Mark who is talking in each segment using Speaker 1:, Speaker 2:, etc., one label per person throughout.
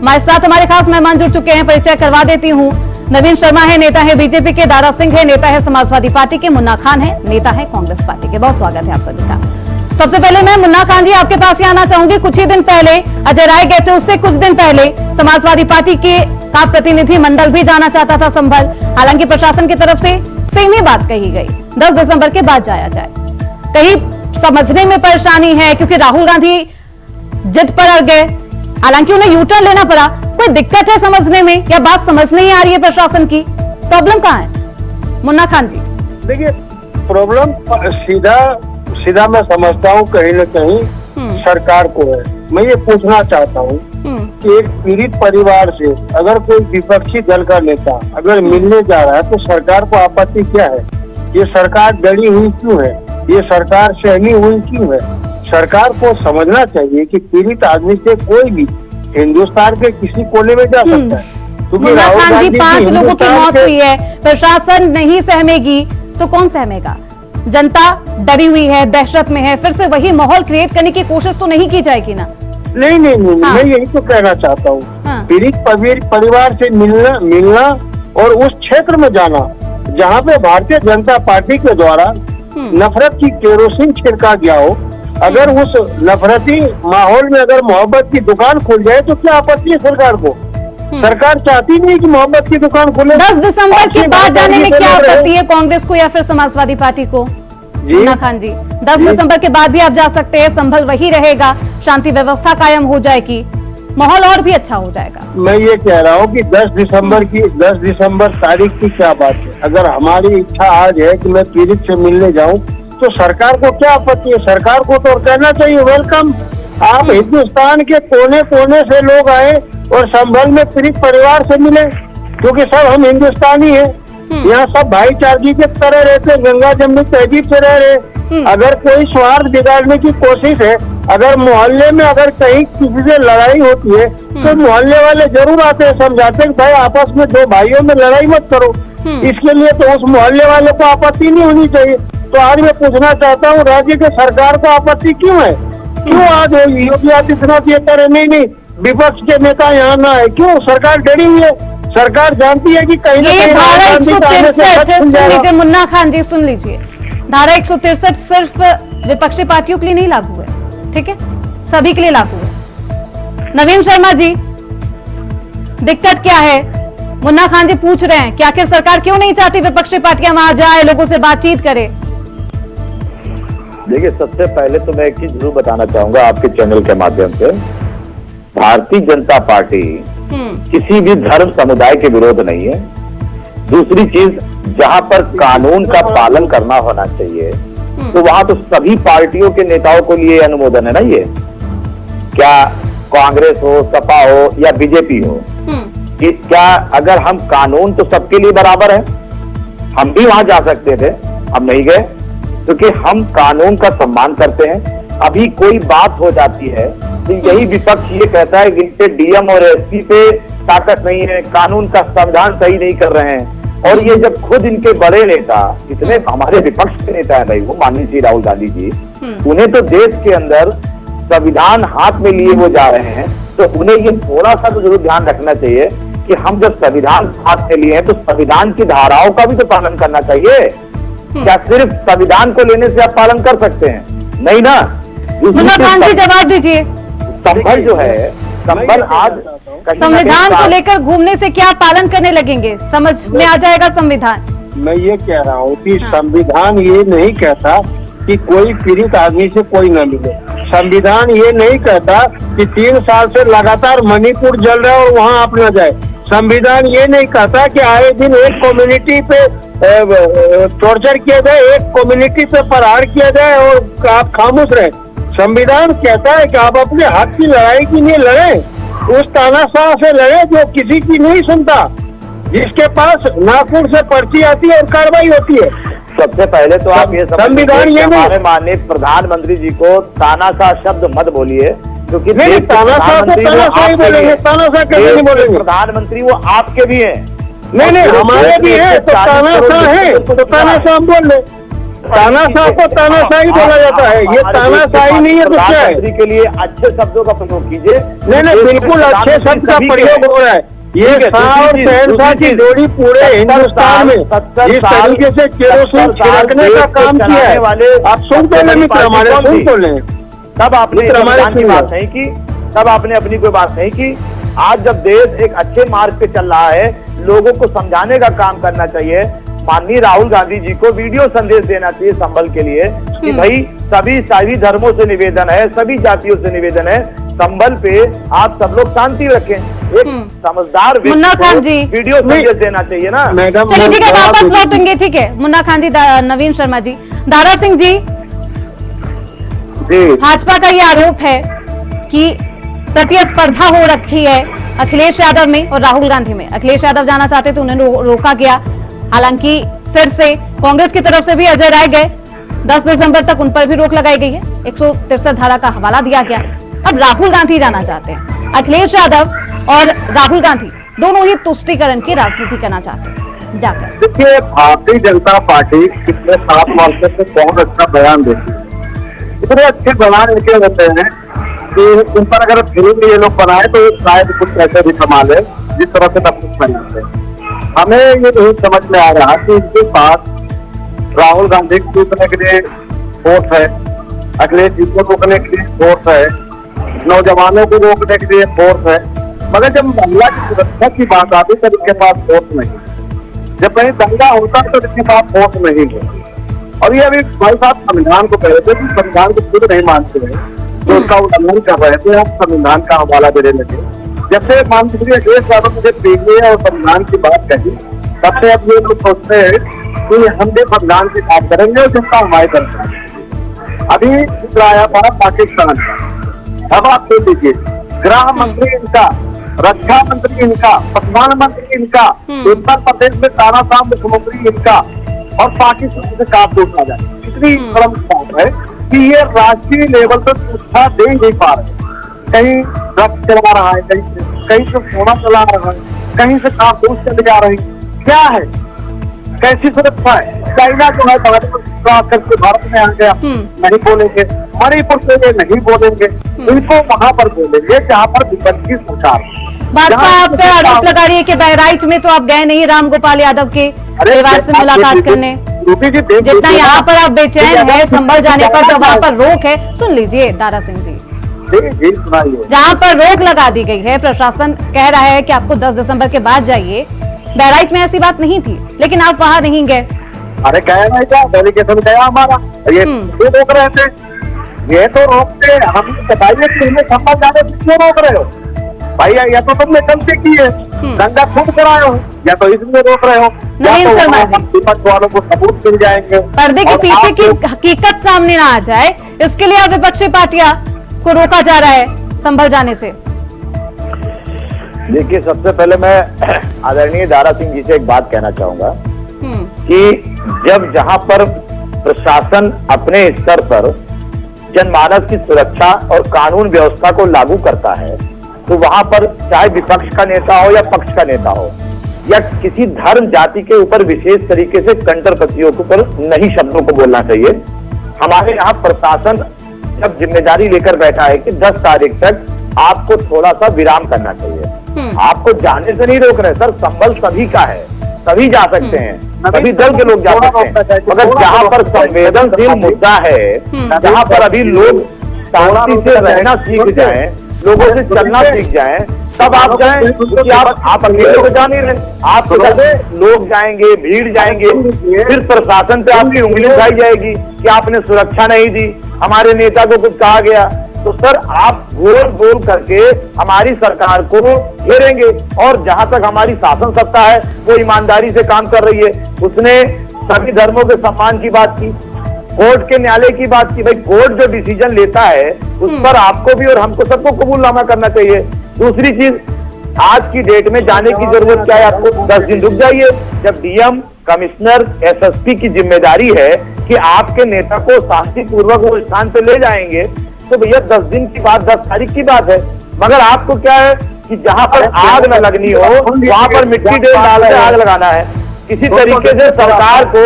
Speaker 1: हमारे साथ हमारे खास मेहमान जुड़ चुके हैं, परिचय करवा देती हूँ। नवीन शर्मा है, नेता है बीजेपी के। दारा सिंह है, नेता है समाजवादी पार्टी के। मुन्ना खान है, नेता है कांग्रेस पार्टी के। बहुत स्वागत है आप सभी का। सबसे पहले मैं मुन्ना खान जी आपके पास ही आना चाहूंगी। कुछ ही दिन पहले अजय राय गए थे, उससे कुछ दिन पहले समाजवादी पार्टी के का प्रतिनिधि मंडल भी जाना चाहता था संभल। हालांकि प्रशासन की तरफ से सेम ही बात कही गई, 10 दिसंबर के बाद जाया जाए। कहीं समझने में परेशानी है क्योंकि राहुल गांधी जिद पर अड़ गए, हालांकि उन्हें यू टर्न लेना पड़ा। कोई दिक्कत है समझने में या बात समझ नहीं आ रही है प्रशासन की? प्रॉब्लम कहां है मुन्ना खान जी?
Speaker 2: देखिए, प्रॉब्लम सीधा मैं समझता हूँ कहीं न कहीं सरकार को है। मैं ये पूछना चाहता हूँ कि एक पीड़ित परिवार से अगर कोई विपक्षी दल का नेता अगर मिलने जा रहा है तो सरकार को आपत्ति क्या है? ये सरकार डरी हुई क्यों है? ये सरकार सहमी हुई क्यों है? सरकार को समझना चाहिए कि पीड़ित आदमी से कोई भी हिंदुस्तान के किसी कोने में जा सकता है। क्योंकि
Speaker 1: राहुल गांधी 5 लोगों की मौत हुई है, प्रशासन नहीं सहमेगी तो कौन सहमेगा? जनता डरी हुई है, दहशत में है, फिर से वही माहौल क्रिएट करने की कोशिश तो नहीं की जाएगी ना?
Speaker 2: नहीं, मैं यही तो कहना चाहता हूँ। पीड़ित परिवार से मिलना और उस क्षेत्र में जाना जहाँ पे भारतीय जनता पार्टी के द्वारा नफरत की केरोसिन छिड़का गया हो, अगर उस नफरती माहौल में अगर मोहब्बत की दुकान खुल जाए तो क्या आपत्ति है सरकार को? सरकार चाहती नहीं कि मोहब्बत की दुकान खुले।
Speaker 1: 10 दिसंबर के बाद जाने में क्या आपत्ति है कांग्रेस को या फिर समाजवादी पार्टी को? मुन्ना खान जी, 10 दिसंबर के बाद भी आप जा सकते हैं, संभल वही रहेगा, शांति व्यवस्था कायम हो जाएगी, माहौल और भी अच्छा हो जाएगा।
Speaker 2: मैं ये कह रहा हूँ कि 10 दिसंबर तारीख की क्या बात है? अगर हमारी इच्छा आज है कि मैं पीड़ित से मिलने जाऊँ तो सरकार को क्या आपत्ति है? सरकार को तो कहना चाहिए वेलकम, आप हिंदुस्तान के कोने कोने से लोग आए और संभल में पीड़ित परिवार से मिले, क्योंकि सब हम हिंदुस्तानी हैं। यहाँ सब भाईचारगी के तरह रहते, गंगा जमुनी तहजीब से रह रहे। अगर कोई स्वार्थ बिगाड़ने की कोशिश है, अगर मोहल्ले में अगर कहीं किसी से लड़ाई होती है तो मोहल्ले वाले जरूर आते हैं, समझाते हैं भाई आपस में 2 भाइयों में लड़ाई मत करो। इसके लिए तो उस मोहल्ले वाले को आपत्ति नहीं होनी चाहिए। तो आज मैं पूछना चाहता हूँ, राज्य के सरकार को आपत्ति क्यों है? क्यों आज योगी आदित्यनाथ ये करे नहीं विपक्ष के नेता यहाँ ना है? क्यों सरकार डरी हुई है? सरकार जानती है कि कहीं ना कहीं
Speaker 1: धारा 163 मुन्ना खान जी सुन लीजिए, धारा 163 सिर्फ विपक्षी पार्टियों के लिए नहीं लागू है, ठीक है, सभी के लिए लागू है। नवीन शर्मा जी, दिक्कत क्या है? मुन्ना खान जी पूछ रहे हैं कि आखिर सरकार क्यों नहीं चाहती विपक्षी पार्टियां वहां जाए, लोगों से बातचीत करे?
Speaker 3: देखिए, सबसे पहले तो मैं एक चीज जरूर बताना चाहूंगा आपके चैनल के माध्यम से, भारतीय जनता पार्टी किसी भी धर्म समुदाय के विरोध नहीं है। दूसरी चीज, जहां पर कानून का पालन करना होना चाहिए तो वहां तो सभी पार्टियों के नेताओं को लिए अनुमोदन है ना। ये क्या कांग्रेस हो, सपा हो या बीजेपी हो, कि क्या अगर हम कानून तो सबके लिए बराबर है, हम भी वहां जा सकते थे, हम नहीं गए क्योंकि हम कानून का सम्मान करते हैं। अभी कोई बात हो जाती है तो यही विपक्ष ये कहता है कि इन पे डीएम और एसपी पे ताकत नहीं है, कानून का संविधान सही नहीं कर रहे हैं। और ये जब खुद इनके बड़े नेता, इतने हमारे विपक्ष के नेता है भाई, वो माननीय श्री राहुल गांधी जी, उन्हें तो देश के अंदर संविधान हाथ में लिए वो जा रहे हैं, तो उन्हें ये थोड़ा सा तो जरूर ध्यान रखना चाहिए कि हम जब संविधान हाथ में लिए हैं तो संविधान की धाराओं का भी तो पालन करना चाहिए। क्या सिर्फ संविधान को लेने से आप पालन कर सकते हैं? नहीं ना।
Speaker 1: मुन्ना खान जी जवाब दीजिए।
Speaker 3: संभल जो है, संभल आज
Speaker 1: संविधान को लेकर घूमने से क्या पालन करने लगेंगे? समझ में आ जाएगा संविधान।
Speaker 2: मैं ये कह रहा हूँ कि संविधान ये नहीं कहता कि कोई पीड़ित आदमी से कोई न मिले। संविधान ये नहीं कहता कि 3 साल से लगातार मणिपुर जल रहा है और वहाँ आप न जाए। संविधान ये नहीं कहता कि आए दिन एक कम्युनिटी पे टॉर्चर किया जाए, एक कम्युनिटी पे प्रहार किया जाए और आप खामोश रहे। संविधान कहता है कि आप अपने हक की लड़ाई के लिए लड़े, उस तानाशाह से लड़े जो किसी की नहीं सुनता, जिसके पास नागपुर से पर्ची आती है और कार्रवाई होती है।
Speaker 3: सबसे पहले तो आप ये
Speaker 2: संविधान ये
Speaker 3: हमारे माननीय प्रधानमंत्री जी को तानाशाह शब्द मत बोलिए, क्योंकि
Speaker 2: तानाशाह बोलेंगे, तानाशाह कैसे नहीं बोलेंगे?
Speaker 3: प्रधानमंत्री वो आपके भी हैं।
Speaker 2: नहीं, हमारे भी है, तो तानाशाह है तो तानाशाह बोल ले। तानाशाह को तानाशाही बोला जाता है, ये तानाशाही नहीं है तो क्या है?
Speaker 3: प्रधानमंत्री के लिए अच्छे शब्दों का प्रयोग कीजिए।
Speaker 2: नहीं, बिल्कुल अच्छे शब्द का प्रयोग हो रहा है। ये शाह और शहनशाह की जोड़ी पूरे हिंदुस्तान में जिस तरीके से केरोसिन छिड़कने का काम किया है, आप सुन तो लें मित्र हमारे, सुन तो लें।
Speaker 3: तब आपने अपनी बात नहीं की, तब आपने अपनी कोई बात नहीं की। आज जब देश एक अच्छे मार्ग पे चल रहा है, लोगों को समझाने का काम करना चाहिए। माननीय राहुल गांधी जी को वीडियो संदेश देना चाहिए संभल के लिए कि भाई सभी धर्मों से निवेदन है, सभी जातियों से निवेदन है, संभल पे आप सब लोग शांति रखें। एक समझदार
Speaker 1: मुन्ना खान जी
Speaker 3: वीडियो संदेश देना चाहिए ना
Speaker 2: मैडम।
Speaker 1: चलिए ठीक है, वापस लौटेंगे। ठीक है मुन्ना खान जी, नवीन शर्मा जी, दारा सिंह जी, भाजपा का ये आरोप है कि प्रतिस्पर्धा हो रखी है अखिलेश यादव में और राहुल गांधी में। अखिलेश यादव जाना चाहते थे, उन्हें रोका गया। हालांकि फिर से कांग्रेस की तरफ से भी अजय राय गए, 10 दिसंबर तक उन पर भी रोक लगाई गई है, 163 धारा का हवाला दिया गया। अब राहुल गांधी जाना चाहते हैं। अखिलेश यादव और राहुल गांधी दोनों ही तुष्टीकरण की राजनीति करना चाहते हैं जाकर।
Speaker 2: देखिए, भारतीय जनता पार्टी पिछले 7 वर्षों से बहुत अच्छा बयान देती है। इतने अच्छे बयान इनके होते हैं कि उन पर अगर फिल्म ये लोग बनाए तो शायद कुछ पैसे भी कमा ले, जिस तरह से सब कुछ बनाते हैं। हमें ये नहीं समझ में आ रहा कि इनके पास राहुल गांधी को रोकने के लिए फोर्स है, अखिलेश जी को रोकने के लिए फोर्स है, नौजवानों को रोकने के लिए फोर्स है, मगर जब महिला की सुरक्षा की बात आती तब इनके पास फोर्स नहीं। जब कहीं दंगा होता है तो इनके पास फोर्स नहीं है। और ये अभी भाई साहब संविधान को कह रहे थे कि संविधान को खुद नहीं मानते हैं, तो उसका उल्लंघन कर रहे थे, आप संविधान का हवाला देने लगे। जब से माननीय अखिलेश यादव मुझे पीने और संविधान की बात कही, तब से अब ये लोग सोचते हैं कि हम भी संविधान की बात करेंगे और जनता हमारे करता है। अभी आया था पाकिस्तान का, अब आप देख लीजिए, गृह मंत्री इनका, रक्षा मंत्री इनका, प्रधानमंत्री इनका, उत्तर प्रदेश में तानाशाह मुख्यमंत्री इनका, और पाकिस्तान से काम टूटा जाए। इतनी शर्म बात है कि ये राष्ट्रीय लेवल पर सुरक्षा दे नहीं पा रहे। कहीं ड्रग्स चला रहा है, कहीं से सोना चला रहा है, कहीं से कारतूस चले जा रहे हैं। क्या है, कैसी सुरक्षा है? चाइना जो है करके भारत में आ गया, नहीं बोलेंगे। मणिपुर से ये नहीं बोलेंगे, इनको वहां पर बोलेंगे जहाँ पर विपक्ष की सरकार।
Speaker 1: भाजपा आप पे आरोप लगा रही है कि बहराइच में तो आप गए नहीं राम गोपाल यादव के परिवार से मुलाकात करने, जितना यहाँ पर आप बेचैन है संभल जाने पर, तो वहाँ पर रोक है। सुन लीजिए दारा सिंह जी, जहाँ पर रोक लगा दी गई है, प्रशासन कह रहा है कि आपको 10 दिसंबर के बाद जाइए। बहराइच में ऐसी बात नहीं थी, लेकिन आप वहाँ नहीं गए।
Speaker 2: अरे कह नहीं था, डेलीगेशन गया हमारा, ये रोक रहे थे। ये तो रोकते, हम बताइए कि इन्हें संभल जाने से क्यों रोक रहे हो भैया? या तो तुमने गलती की है, दंगा खुद कराए हो, या तो इसमें रोक रहे हो,
Speaker 1: नवीन शर्मा जी,
Speaker 2: विपक्ष वालों को सबूत मिल जाएंगे।
Speaker 1: पर्दे के पीछे की हकीकत सामने ना आ जाए, इसके लिए विपक्षी पार्टियां को रोका जा रहा है संभल जाने से।
Speaker 3: देखिए, सबसे पहले मैं आदरणीय दारा सिंह जी से एक बात कहना चाहूंगा कि जहां पर प्रशासन अपने स्तर पर जनमानस की सुरक्षा और कानून व्यवस्था को लागू करता है, तो वहां पर चाहे विपक्ष का नेता हो या पक्ष का नेता हो, या किसी धर्म जाति के ऊपर विशेष तरीके से कंटरपतियों के ऊपर नहीं शब्दों को बोलना चाहिए। हमारे यहाँ प्रशासन जब जिम्मेदारी लेकर बैठा है कि 10 तारीख तक आपको थोड़ा सा विराम करना चाहिए, आपको जाने से नहीं रोक रहे सर। संभल सभी का है, सभी जा सकते हैं, सभी दल के लोग जा सकते हैं, मगर जहाँ पर संवेदनशील मुद्दा है, जहाँ पर अभी लोग शांति से रहना सीख जाएं, लोगों से चलना सीख जाएं, तब आप जाएं। क्योंकि आप अकेले को जा नहीं रहे, आपके साथ लोग जाएंगे, भीड़ जाएंगे, फिर प्रशासन पे आपकी उंगली उठाई जाएगी कि आपने सुरक्षा नहीं दी, हमारे नेता को कुछ कहा गया। तो सर आप बोल बोल करके हमारी सरकार को घेरेंगे, और जहां तक हमारी शासन सत्ता है वो ईमानदारी से काम कर रही है। उसने सभी धर्मों के सम्मान की बात की, कोर्ट के न्यायालय की बात की। भाई कोर्ट जो डिसीजन लेता है उस पर आपको भी और हमको सबको कबूलनामा करना चाहिए। दूसरी चीज, आज की डेट में जाने की जरूरत क्या है? आपको 10 दिन रुक जाइए। जब डीएम, कमिश्नर, एसएसपी की जिम्मेदारी है कि आपके नेता को शांतिपूर्वक वो स्थान पे ले जाएंगे, तो भैया 10 दिन की बात, 10 तारीख की बात है। मगर आपको क्या है कि जहां पर आग न लगनी हो वहां पर मिट्टी डाल के आग लगाना है। किसी तरीके से सरकार को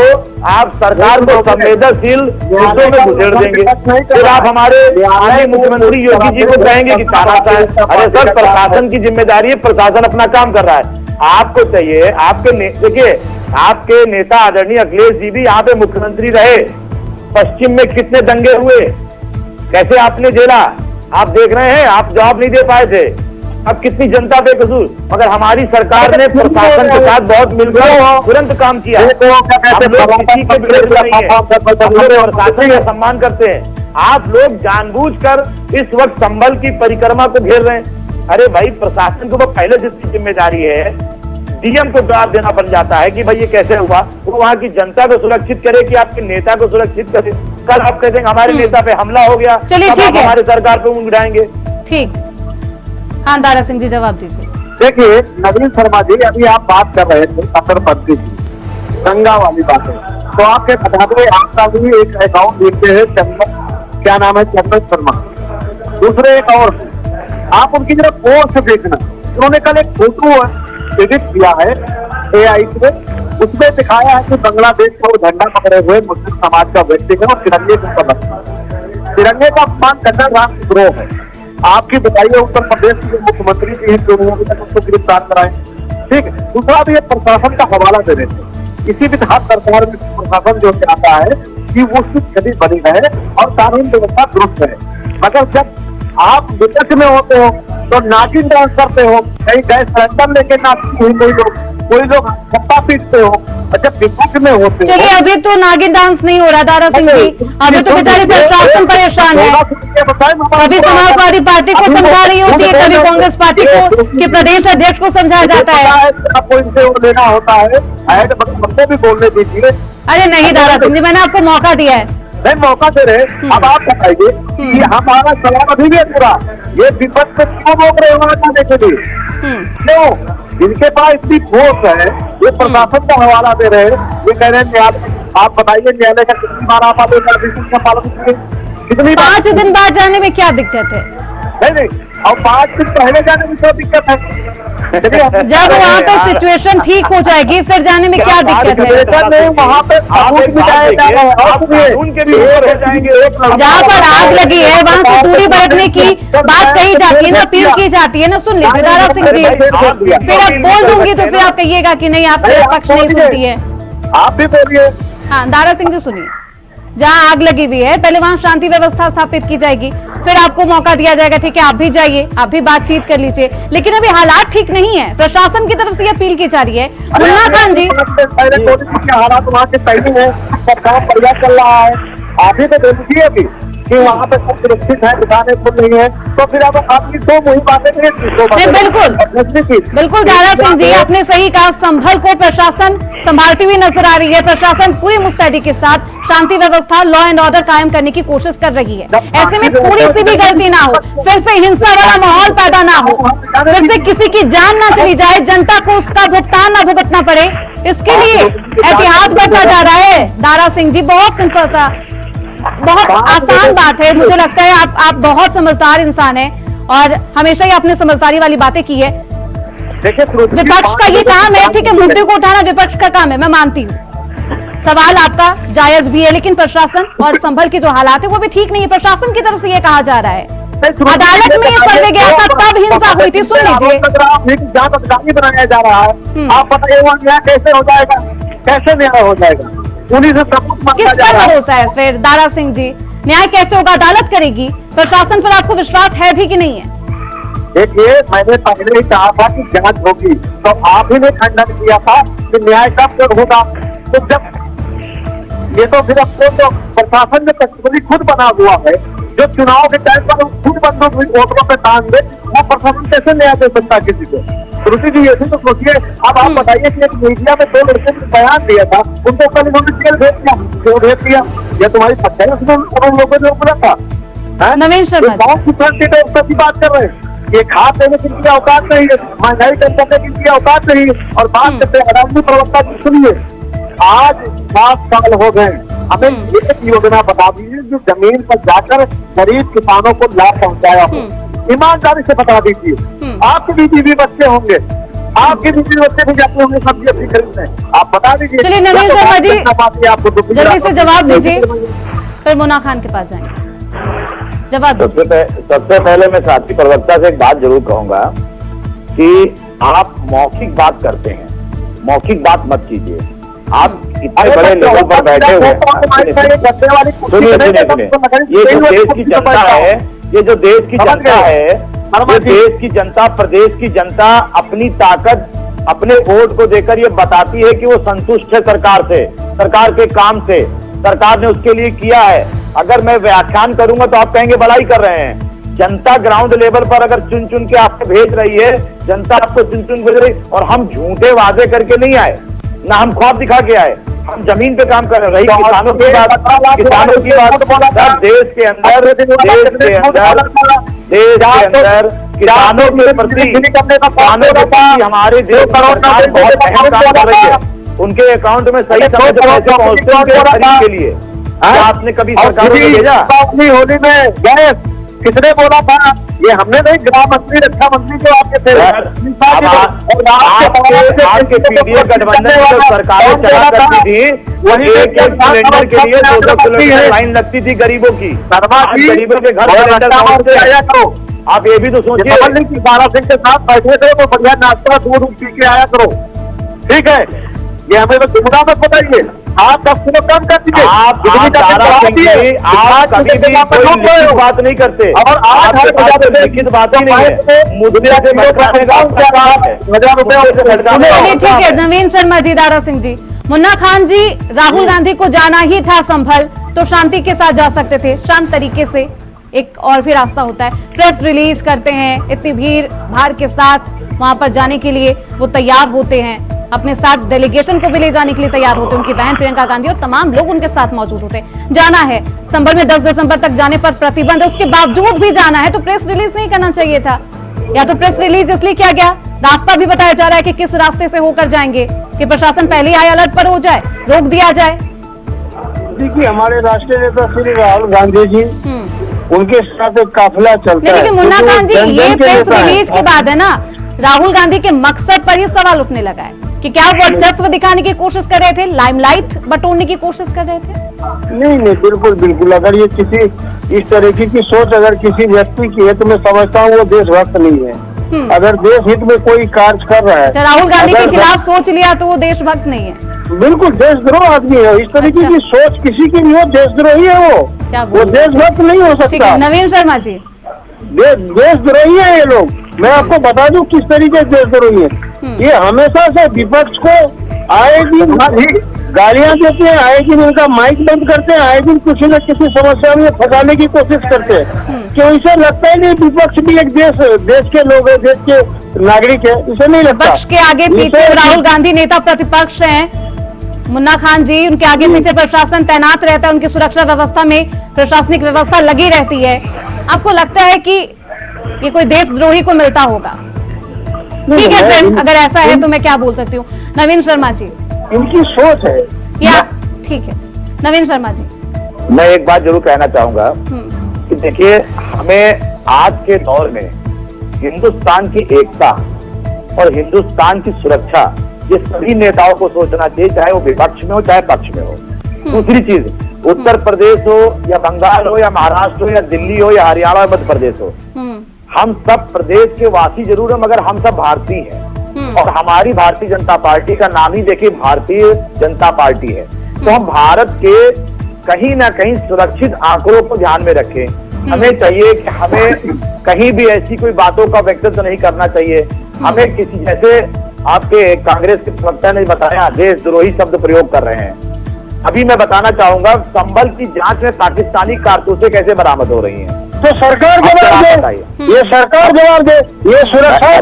Speaker 3: संवेदनशील मुद्दों में गुजर देंगे, फिर आप हमारे मुख्यमंत्री योगी जी को कहेंगे कि तानाशाह। अरे सर, प्रशासन की जिम्मेदारी है, प्रशासन अपना काम कर रहा है। आपको चाहिए, देखिए आपके नेता आदरणीय अखिलेश जी भी यहाँ पे मुख्यमंत्री रहे, पश्चिम में कितने दंगे हुए, कैसे आपने झेला, आप देख रहे हैं, आप जवाब नहीं दे पाए थे। अब कितनी जनता बेकसूर, मगर हमारी सरकार ने प्रशासन के साथ बहुत मिलकर तुरंत काम किया। हम लोग किसी के विरोध नहीं है, हम लोग प्रशासन का सम्मान करते हैं। आप लोग जानबूझकर इस वक्त संभल की परिक्रमा को घेर रहे हैं। अरे भाई, प्रशासन को पहले जितनी जिम्मेदारी है, डीएम को जवाब देना पड़ जाता है कि भाई ये कैसे हुआ। वो वहां की जनता को सुरक्षित करे कि आपके नेता को सुरक्षित करे। कल आप कहते हैं हमारे नेता पे हमला हो गया,
Speaker 1: चलिए ठीक है,
Speaker 3: हमारे सरकार पे ऊँग उठाएंगे।
Speaker 1: ठीक, हाँ दारा सिंह जी जवाब दीजिए।
Speaker 2: देखिए नवीन शर्मा जी, अभी आप बात कर रहे थे छत्रपति की गंगा वाली बातें, तो आपके बता दें, आपका भी एक अकाउंट देखते हैं चंदन, क्या नाम है, चंदन शर्मा। दूसरे एक और, आप उनकी जरा पोस्ट देखना, उन्होंने कल एक फोटो एडिट किया है AI से, उसमें दिखाया है कि बांग्लादेश का वो झंडा पकड़े हुए मुस्लिम समाज का व्यक्ति है और तिरंगे के ऊपर रखा है। तिरंगे का अपमान करना राष्ट्रद्रोह है। आपकी बताइए, उत्तर प्रदेश के मुख्यमंत्री जी हैं, अभी तक उसको गिरफ्तार कराए, ठीक है। दूसरा भी ये प्रशासन का हवाला दे रहे थे, किसी भी हाथ सरकार में प्रशासन जो चाहता है कि वो उसकी स्थिति बनी है और कानून व्यवस्था दुरुस्त है, मगर जब आप विपक्ष में होते हो तो नागिन डांस करते हो, कहीं गैस सिलेंडर लेके नाचते हो, कोई लोग छप्पा पीटते हो, और जब विपक्ष में होते हो।
Speaker 1: चलिए, अभी तो नागिन डांस नहीं हो रहा दारा सिंह जी, अभी तो बेचारी प्रशासन परेशान है। कभी समाजवादी पार्टी को समझा रही होती है, कभी कांग्रेस पार्टी को, कि प्रदेश अध्यक्ष को समझाया जाता है।
Speaker 2: आपको इनसे वो लेना होता है, हमको भी बोलने दीजिए।
Speaker 1: अरे नहीं दारा सिंह जी, मैंने आपको मौका दिया है।
Speaker 2: नहीं, मौका दे रहे। अब आप बताइए कि हमारा सवाल अभी भी है पूरा, ये विपक्ष को क्यों रोक रहे हो जाने के लिए? क्यों? इनके पास इतनी फोर्स है, ये प्रशासन का हवाला दे रहे हैं, ये कह रहे हैं न्यायालय। आप बताइए न्यायालय का कितनी बार आप आदेश का पालन किए? कितनी
Speaker 1: 5 दिन बाद जाने में क्या दिक्कत है?
Speaker 2: नहीं, और 5 दिन पहले जाने में क्या दिक्कत है?
Speaker 1: जब वहाँ पे सिचुएशन ठीक हो जाएगी फिर जाने में क्या दिक्कत है?
Speaker 2: वहाँ पे
Speaker 1: जहाँ पर आग लगी है वहाँ से दूरी बरतने की बात कही जाती है ना, अपील की जाती है ना। सुन लीजिए दारा सिंह जी, फिर आप बोल दूंगी तो फिर आप कहिएगा कि नहीं, आप पक्ष नहीं सुनती है।
Speaker 2: आप भी बोलिए।
Speaker 1: हाँ दारा सिंह जी सुनिए, जहाँ आग लगी हुई है पहले वहाँ शांति व्यवस्था स्थापित की जाएगी, फिर आपको मौका दिया जाएगा, ठीक है आप भी जाइए, आप भी बातचीत कर लीजिए। लेकिन अभी हालात ठीक नहीं है, प्रशासन की तरफ से ये अपील की जा रही है। मुन्ना खान जी,
Speaker 2: हालात वहाँ के सही है, सबका प्रयास चल रहा है, आप ही तो दे दीजिए अभी कि वहाँ पे सब सुरक्षित है, दुकानें खुल रही है, तो फिर अब आपकी दो वही बातें
Speaker 1: बिल्कुल दारा सिंह जी आपने सही कहा, संभल को प्रशासन संभालती हुई नजर आ रही है। प्रशासन पूरी मुस्तैदी के साथ शांति व्यवस्था, लॉ एंड ऑर्डर कायम करने की कोशिश कर रही है। ऐसे में थोड़ी सी भी गलती ना हो, फिर से हिंसा वाला माहौल पैदा ना हो, फिर से किसी की जान ना चली जाए, जनता को उसका भुगतान ना भुगतना पड़े, इसके लिए एहतियात बरता जा रहा है। दारा सिंह जी बहुत सिंपल सा, बहुत आसान बात है। मुझे लगता है आप बहुत समझदार इंसान हैं और हमेशा ही आपने समझदारी वाली बातें की है। विपक्ष का ये काम है, ठीक है, मुद्दे को उठाना विपक्ष का काम है, मैं मानती हूँ, सवाल आपका जायज भी है, लेकिन प्रशासन और संभल के जो हालात है वो भी ठीक नहीं है। प्रशासन की तरफ से ये कहा जा रहा है, अदालत में ये सर्वे गया था तब हिंसा हुई थी। सुन लीजिए,
Speaker 2: बनाया जा रहा है, आप बताइए वहाँ न्याय कैसे हो जाएगा, कैसे न्याय हो जाएगा? पुलिस से सबूत
Speaker 1: किस पर भरोसा है फिर दारा सिंह जी? न्याय कैसे होगा? अदालत करेगी। प्रशासन पर आपको विश्वास है भी कि नहीं है?
Speaker 2: देखिए, मैंने पहले ही कहा था कि जांच होगी, तो आप ही ने खंडन किया था कि न्याय कब होगा। तो जब ये तो फिर अब तो प्रशासन जो कश्मीरी खुद बना हुआ है, जो चुनाव के टाइम पर खुद बंदूक वोटरों पे टांग दे, वो प्रशासन कैसे न्याय दे सकता किसी को? रुचि जी ऐसे तो सोचिए। अब आप बताइए कि एक मीडिया में 2 लड़के ने बयान दिया था, उनको कल उन्होंने जेल भेज दिया, क्यों भेज दिया? यह तुम्हारी सच्चाई है, उसमें उन लोगों ने बोला था।
Speaker 1: नवीन शर्मा
Speaker 2: बहुत की बात कर रहे हैं, ये खाद देने की इनकी औकात नहीं है, महंगाई कम करने की इनकी औकात नहीं है, और बात करते हैं अडानी प्रवक्ता की। सुनिए, आज 7 साल हो गए, हमें एक योजना बता दीजिए जो जमीन पर जाकर गरीब किसानों को लाभ पहुंचाया हो, ईमानदारी से बता दीजिए। आपके भी बीवी बच्चे होंगे, आपके बीच में बच्चे भी जाते होंगे सब्जी अपनी खरीदने, आप बता दीजिए।
Speaker 1: चलिए नवीन शर्मा जी
Speaker 2: आपको
Speaker 1: जल्दी से जवाब दीजिए, फिर मुन्ना खान के पास जाएंगे। जवाब दीजिए।
Speaker 3: सबसे पहले मैं साथी प्रवक्ता से एक बात जरूर कहूंगा कि आप मौखिक बात करते हैं, मौखिक बात मत कीजिए। आप इतने बड़े लेवल पर बैठे हुए सुनिए, ये जो देश की जनता है, ये जो देश की जनता है, ये देश की जनता, प्रदेश की जनता अपनी ताकत अपने वोट को देकर ये बताती है कि वो संतुष्ट है सरकार से, सरकार के काम से, सरकार ने उसके लिए किया है। अगर मैं व्याख्यान करूंगा तो आप कहेंगे बड़ाई कर रहे हैं। जनता ग्राउंड लेवल पर अगर चुन चुन के आपको भेज रही है, जनता आपको चुन चुन भेज रही, और हम झूठे वादे करके नहीं आए, ना हम ख्वाब दिखा के आए, हम जमीन पे काम कर रहे हैं। किसानों की बात, किसानों की बात, देश के अंदर किसानों के प्रति हमारे देश सरकार बहुत अहम काम कर रही है। उनके अकाउंट में सही समय से पैसे पहुंचते हैं खरीद के लिए। आपने कभी सरकार को भेजा?
Speaker 2: होली में गए, किसने बोला था? ये हमने नहीं, गृह मंत्री, रक्षा मंत्री जो आपके थे,
Speaker 3: आपके पीडीए गठबंधन की जो सरकारें चला करती थी, वो एक सिलेंडर के लिए 200 किलोमीटर लाइन लगती थी गरीबों की। गरीबों के घर सिलेंडर पहुंचते आया करो। आप ये भी तो सोचिए
Speaker 2: कि दारा सिंह के साथ बैठे थे तो बढ़िया नाश्ता दूध पी के आया करो, ठीक है? ये हमें तो दुमड़ा में बताइए। आप 10 किलो कम कर दीजिए।
Speaker 3: आप कभी भी कोई लिखित बात नहीं करते, और आपके पास लिखित बात ही नहीं है। मुद्दे से भटकाने का
Speaker 1: चलिए ठीक है नवीन शर्मा जी, दारा सिंह जी, मुन्ना खान जी, राहुल गांधी को जाना ही था संभल तो शांति के साथ जा सकते थे, शांत तरीके से। एक और भी रास्ता होता है, प्रेस रिलीज करते हैं, इतनी भीड़ भाड़ के साथ वहां पर जाने के लिए वो तैयार होते हैं, अपने साथ डेलीगेशन को भी ले जाने के लिए तैयार होते हैं, उनकी बहन प्रियंका गांधी और तमाम लोग उनके साथ मौजूद होते हैं। जाना है संभल में 10 दिसंबर तक जाने पर प्रतिबंध है, उसके बावजूद भी जाना है तो प्रेस रिलीज नहीं करना चाहिए था। या तो प्रेस रिलीज इसलिए किया गया, रास्ता भी बताया जा रहा है कि किस रास्ते से होकर जाएंगे, कि प्रशासन पहले ही हाई अलर्ट पर हो जाए, रोक दिया जाए।
Speaker 2: देखिए हमारे राष्ट्रीय नेता श्री राहुल गांधी जी, उनके साथ एक काफिला चलता है।
Speaker 1: लेकिन मुन्ना खान जी, ये प्रेस रिलीज के बाद है ना, राहुल गांधी के मकसद पर ही सवाल उठने लगा है कि क्या वो वर्चस्व दिखाने की कोशिश कर रहे थे, लाइमलाइट बटोरने की कोशिश कर रहे थे?
Speaker 2: नहीं, बिल्कुल बिल्कुल। अगर ये किसी इस तरीके की सोच अगर किसी व्यक्ति की है तो मैं समझता हूँ वो देशभक्त नहीं है। अगर देश हित में कोई कार्य कर रहा है,
Speaker 1: राहुल गांधी के खिलाफ सोच लिया तो वो देशभक्त नहीं है।
Speaker 2: बिल्कुल देशद्रोह आदमी है। इस तरीके की सोच किसी की नहीं हो, देशद्रोही है वो देशभक्त नहीं हो सकता।
Speaker 1: नवीन शर्मा जी,
Speaker 2: देशद्रोही है ये लोग। मैं आपको बता दूं किस तरीके से देशद्रोही है। ये हमेशा से विपक्ष को आए दिन गालियां देते हैं, आए दिन उनका माइक बंद करते हैं, आए दिन किसी न किसी समस्या में फंसाने की कोशिश करते हैं। क्यों? इसे लगता ही नहीं विपक्ष भी एक देश के लोग है, देश के नागरिक है, इसे नहीं लगता।
Speaker 1: विपक्ष के आगे पीछे राहुल गांधी नेता प्रतिपक्ष हैं, मुन्ना खान जी, उनके आगे पीछे प्रशासन तैनात रहता है, उनकी सुरक्षा व्यवस्था में प्रशासनिक व्यवस्था लगी रहती है। आपको लगता है कि ये कोई देशद्रोही को मिलता होगा? ठीक है फ्रेंड, अगर ऐसा है तो मैं क्या बोल सकती हूँ। नवीन शर्मा जी,
Speaker 2: इनकी सोच है
Speaker 1: या ठीक है नवीन शर्मा जी,
Speaker 3: मैं एक बात जरूर कहना चाहूंगा कि देखिए, हमें आज के दौर में हिंदुस्तान की एकता और हिंदुस्तान की सुरक्षा, ये सभी नेताओं को सोचना चाहिए, चाहे वो विपक्ष में हो चाहे पक्ष में हो। दूसरी चीज, उत्तर प्रदेश हो या बंगाल हो या महाराष्ट्र हो या दिल्ली हो या हरियाणा मध्य प्रदेश हो, हम सब प्रदेश के वासी जरूर हैं मगर हम सब भारतीय हैं। और हमारी भारतीय जनता पार्टी का नाम ही देखिए भारतीय जनता पार्टी है। तो हम भारत के कहीं ना कहीं सुरक्षित आंकड़ों को ध्यान में रखें। हमें चाहिए कि हमें कहीं भी ऐसी कोई बातों का व्यक्तित्व नहीं करना चाहिए। हमें किसी, जैसे आपके कांग्रेस के प्रवक्ता ने बताया, देशद्रोही शब्द प्रयोग कर रहे हैं। अभी मैं बताना चाहूंगा, संभल की जांच में पाकिस्तानी कारतूसें कैसे बरामद हो रही हैं,
Speaker 2: तो सरकार जवाब दे, ये सरकार जवाब दे, ये सुरक्षा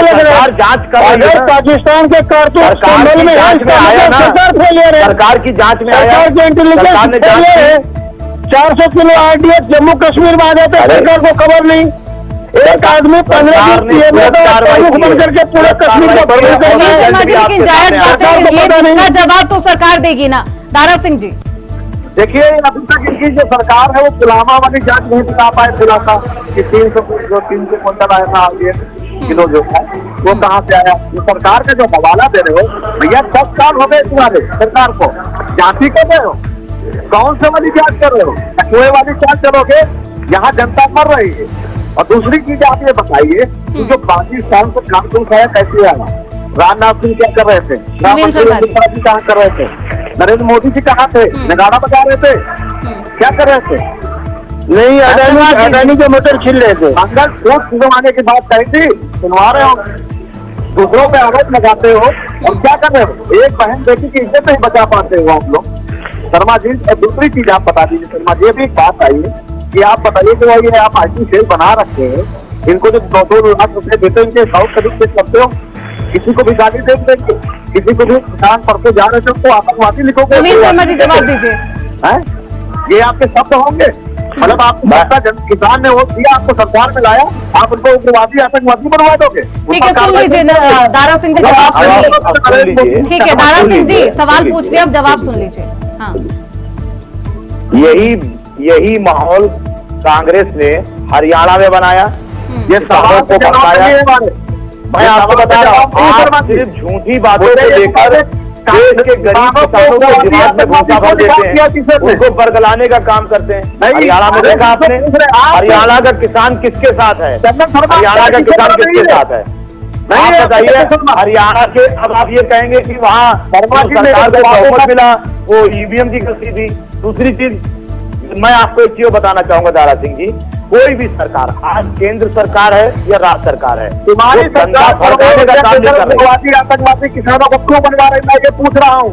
Speaker 3: सरकार जांच कर रही है।
Speaker 2: पाकिस्तान के कारतूस संभल में आया ना,
Speaker 3: सरकार की जांच में आया,
Speaker 2: सरकार के intelligence 400 kilo RDX Jammu Kashmir में आ जाते, सरकार को खबर नहीं। एक आदमी 15 दिन बन करके पूरे कश्मीर का
Speaker 1: लेकिन जायज बात है, ये जवाब तो सरकार देगी ना। दारा सिंह जी,
Speaker 2: देखिए अभी तक इनकी जो सरकार है वो पुलवामा वाली जांच नहीं दिखा पाए, खुलासा कि 300 क्विंटल आया था किलो जो था।
Speaker 4: वो कहाँ से आया? तो सरकार का जो हवाला दे रहे हो भैया, 10 साल हो गए तुम्हारे सरकार को, जांच ही कर रहे हो। कौन से वाली जांच कर रहे हो? कोई वाली जांच करोगे? यहाँ जनता मर रही है। और दूसरी चीज आप ये बताइए कि जो पाकिस्तान को कानून खाया कैसे आया? राजनाथ सिंह क्या कर रहे थे?
Speaker 1: नवीन शर्मा जी।
Speaker 4: जी कहाँ कर रहे थे? नरेंद्र मोदी जी कहाँ थे? नगाड़ा बजा रहे थे? क्या कर रहे थे?
Speaker 2: नहीं, अडानी के मोटर छीन रहे थे।
Speaker 4: मंगल सूत्र सुनवाने की बात कही थी, सुनवा रहे हो, दूसरों पे आरोप लगाते हो और क्या कर रहे हो? एक बहन बेटी की इज्जत नहीं बचा पाते हो आप लोग, शर्मा जी। और दूसरी चीज आप बता दीजिए शर्मा जी, ये भी एक बात आई है कि आप बताइए कि भाई ये आप आईटी सेल बना रखे हैं, इनको जो 2-2 लाख रुपए देते हैं, इनके साउथ खरीद से करते हो, किसी को भी गाली दे देंगे, किसी को भी किसान पढ़ते जा रहे थे तो आतंकवादी लिखोगे।
Speaker 1: नवीन शर्मा जी जवाब दीजिए।
Speaker 4: हैं? ये आपके शब्द होंगे? मतलब आपको किसान ने वोट दिया, आपको सरकार में लाया, आप उनको उग्रवादी आतंकवादी बनवा दोगे?
Speaker 1: ठीक है, सुन लीजिए दारा सिंह जी, जवाब सुन लीजिए। ठीक है दारा सिंह जी, सवाल पूछ लिया, अब जवाब सुन लीजिए। हाँ,
Speaker 3: यही माहौल कांग्रेस ने हरियाणा में बनाया।
Speaker 4: ये सवाल को भड़काया।
Speaker 3: मैं आपको बता रहा हूँ, आप सिर्फ झूठी बातों को लेकर देश के गरीब किसानों को दिमाग में भूसा भर देते हैं, उनको बरगलाने का काम करते हैं। हरियाणा में देखा आपने, हरियाणा का किसान किसके साथ है? हरियाणा का किसान किसके साथ है? आप बताइए हरियाणा के। अब आप ये कहेंगे कि वहाँ सरकार को बहुमत मिला, वो ईवीएम की गलती थी। दूसरी चीज मैं आपको एक चीज बताना चाहूंगा दारा सिंह जी, कोई भी सरकार, आज केंद्र सरकार है या राज्य सरकार है,
Speaker 4: तुम्हारी सरकार
Speaker 3: भड़काने का काम नहीं कर रही।
Speaker 4: आतंकवादी किसानों को क्यों बनवा रही? मैं ये पूछ रहा हूँ।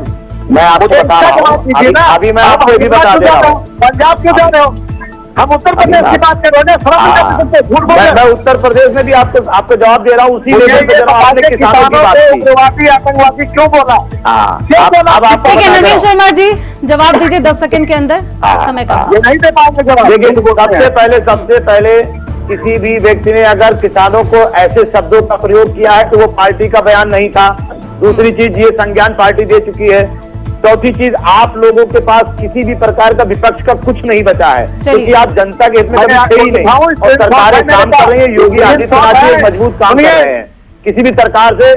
Speaker 3: मैं आपको बता रहा हूँ, अभी मैं आपको ये भी बता दे रहा हूँ।
Speaker 4: पंजाब क्यों जा रहे हो? हम उत्तर प्रदेश की बात कर रहे हैं।
Speaker 3: मैं उत्तर प्रदेश में भी आपको जवाब दे रहा हूँ, उसी लेवल पे जब आपने किसानों की बात की।
Speaker 4: उग्रवादी आतंकवादी क्यों बोला?
Speaker 3: अब आपको
Speaker 1: ठीक है नवीन शर्मा जी, जवाब दीजिए 10 सेकंड के अंदर, समय का।
Speaker 4: ये नहीं दे पाएंगे जवाब।
Speaker 3: लेकिन सबसे पहले किसी भी व्यक्ति ने अगर किसानों को ऐसे शब्दों का प्रयोग किया है तो वो पार्टी का बयान नहीं था। दूसरी चीज, ये संज्ञान पार्टी दे चुकी है। चौथी चीज, आप लोगों के पास किसी भी प्रकार का विपक्ष का कुछ नहीं बचा है, क्योंकि आप जनता के हित में कभी थे ही नहीं। और सरकारें काम कर रही है, योगी आदित्यनाथ जी मजबूत काम कर रहे हैं। किसी भी सरकार से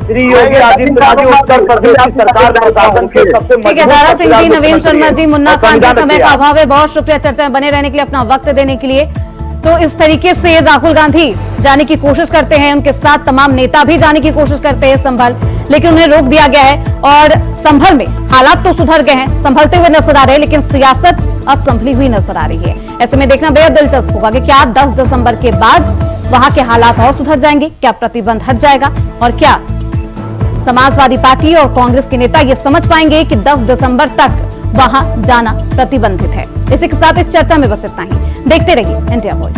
Speaker 3: श्री योगी आदित्यनाथ जी उत्तर प्रदेश की सरकार प्रशासन के सबसे
Speaker 1: ठीक है दारा सिंह जी, नवीन शर्मा जी, मुन्ना खान का समय का अभाव है, बहुत शुक्रिया चर्चा में बने रहने के लिए, अपना वक्त देने के लिए। तो इस तरीके से राहुल गांधी जाने की कोशिश करते हैं, उनके साथ तमाम नेता भी जाने की कोशिश करते हैं संभल, लेकिन उन्हें रोक दिया गया है। और संभल में हालात तो सुधर गए हैं, संभलते हुए नजर आ रहे हैं, लेकिन सियासत असंभली हुई नजर आ रही है। ऐसे में देखना बेहद दिलचस्प होगा कि क्या 10 दिसंबर के बाद वहां के हालात और सुधर जाएंगे, क्या प्रतिबंध हट जाएगा, और क्या समाजवादी पार्टी और कांग्रेस के नेता ये समझ पाएंगे कि 10 दिसंबर तक वहां जाना प्रतिबंधित है। इसी के साथ इस चर्चा में बस इतना ही। देखते रहिए इंडिया वॉइस।